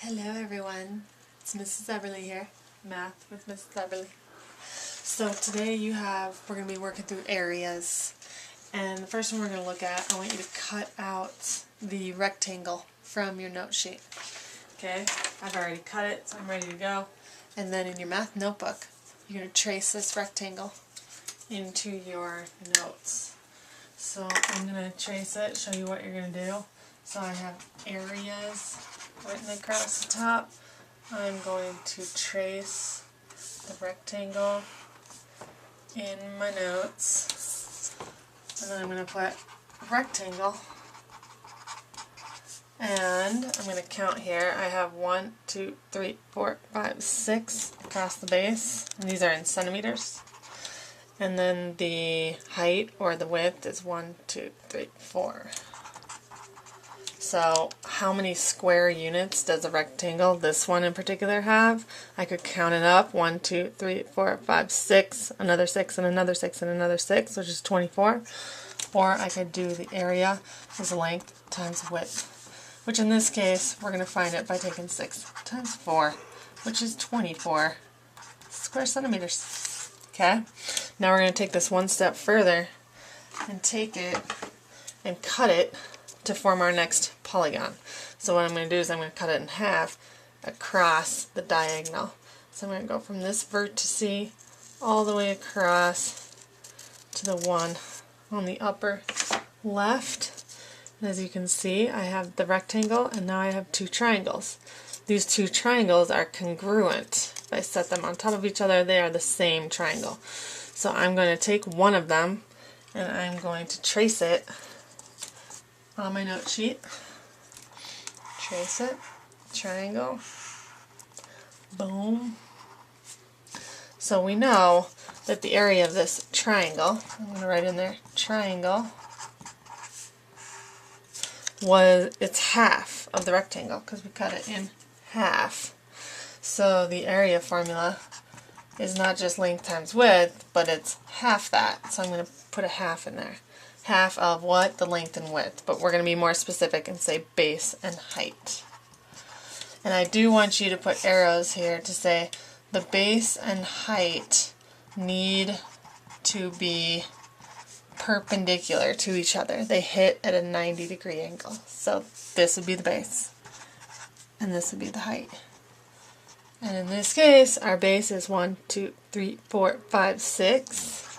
Hello everyone, it's Mrs. Everly here, Math with Mrs. Everly. So today we're going to be working through areas, and the first one we're going to look at, I want you to cut out the rectangle from your note sheet. Okay, I've already cut it, so I'm ready to go. And then in your math notebook, you're going to trace this rectangle into your notes. So I'm going to trace it, show you what you're going to do. So I have areas written across the top. I'm going to trace the rectangle in my notes. And then I'm going to put rectangle. And I'm going to count here. I have 1, 2, 3, 4, 5, 6 across the base. And these are in centimeters. And then the height or the width is 1, 2, 3, 4. So how many square units does a rectangle, this one in particular, have? I could count it up. 1, 2, 3, 4, 5, 6, another 6, and another 6, and another 6, which is 24. Or I could do the area is length times width, which in this case, we're going to find it by taking 6 times 4, which is 24 square centimeters. Okay? Now we're going to take this one step further and take it and cut it to form our next polygon. So what I'm going to do is I'm going to cut it in half across the diagonal. So I'm going to go from this vertice all the way across to the one on the upper left. And as you can see, I have the rectangle and now I have two triangles. These two triangles are congruent. If I set them on top of each other, they are the same triangle. So I'm going to take one of them and I'm going to trace it on my note sheet. Trace it, triangle, boom. So we know that the area of this triangle, I'm going to write in there, triangle, it's half of the rectangle because we cut it in half. So the area formula is not just length times width, but it's half that. So I'm going to put a half in there. Half of what? The length and width. But we're going to be more specific and say base and height. And I do want you to put arrows here to say the base and height need to be perpendicular to each other. They hit at a 90-degree angle. So this would be the base and this would be the height. And in this case, our base is 1, 2, 3, 4, 5, 6.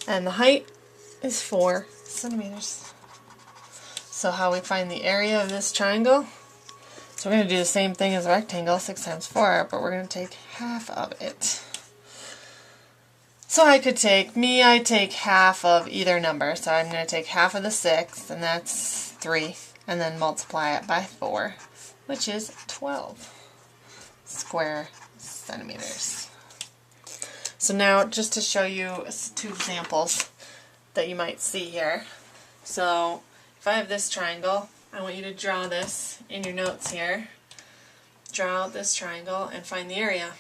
And the height is 4 centimeters. So how we find the area of this triangle? So we're going to do the same thing as a rectangle, 6 times 4, but we're going to take half of it. So I take half of either number. So I'm going to take half of the 6, and that's 3, and then multiply it by 4, which is 12 square centimeters. So now, just to show you two examples that you might see here. So if I have this triangle, I want you to draw this in your notes here. Draw out this triangle and find the area.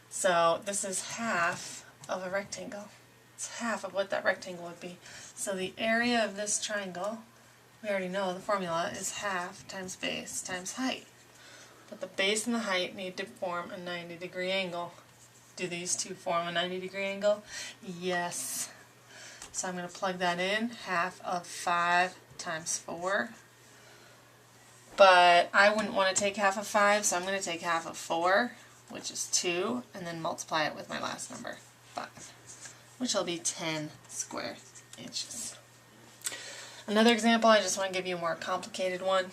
So this is half of a rectangle. It's half of what that rectangle would be. So the area of this triangle, we already know the formula is half times base times height. But the base and the height need to form a 90-degree angle. Do these two form a 90-degree angle? Yes. So I'm going to plug that in, half of 5 times 4. But I wouldn't want to take half of 5, so I'm going to take half of 4, which is 2, and then multiply it with my last number, 5, which will be 10 square inches. Another example, I just want to give you a more complicated one.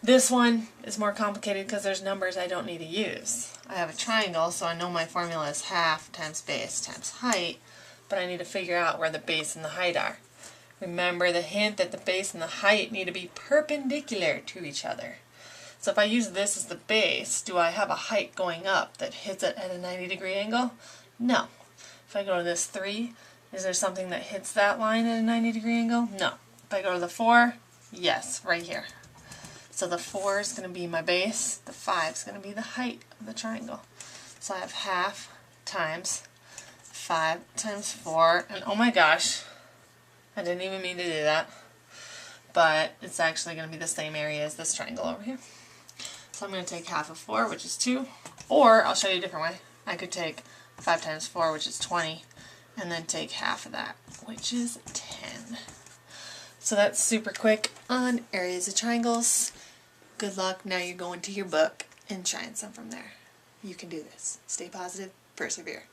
This one is more complicated because there's numbers I don't need to use. I have a triangle, so I know my formula is half times base times height, but I need to figure out where the base and the height are. Remember the hint that the base and the height need to be perpendicular to each other. So if I use this as the base, do I have a height going up that hits it at a 90-degree angle? No. If I go to this 3, is there something that hits that line at a 90-degree angle? No. If I go to the 4, yes, right here. So the 4 is going to be my base, the 5 is going to be the height of the triangle. So I have half times 5 times 4, and oh my gosh, I didn't even mean to do that. but it's actually going to be the same area as this triangle over here. So I'm going to take half of 4, which is 2, or I'll show you a different way. I could take 5 times 4, which is 20, and then take half of that, which is 10. So that's super quick on areas of triangles. Good luck. Now you're going to your book and trying some from there. You can do this. Stay positive, persevere.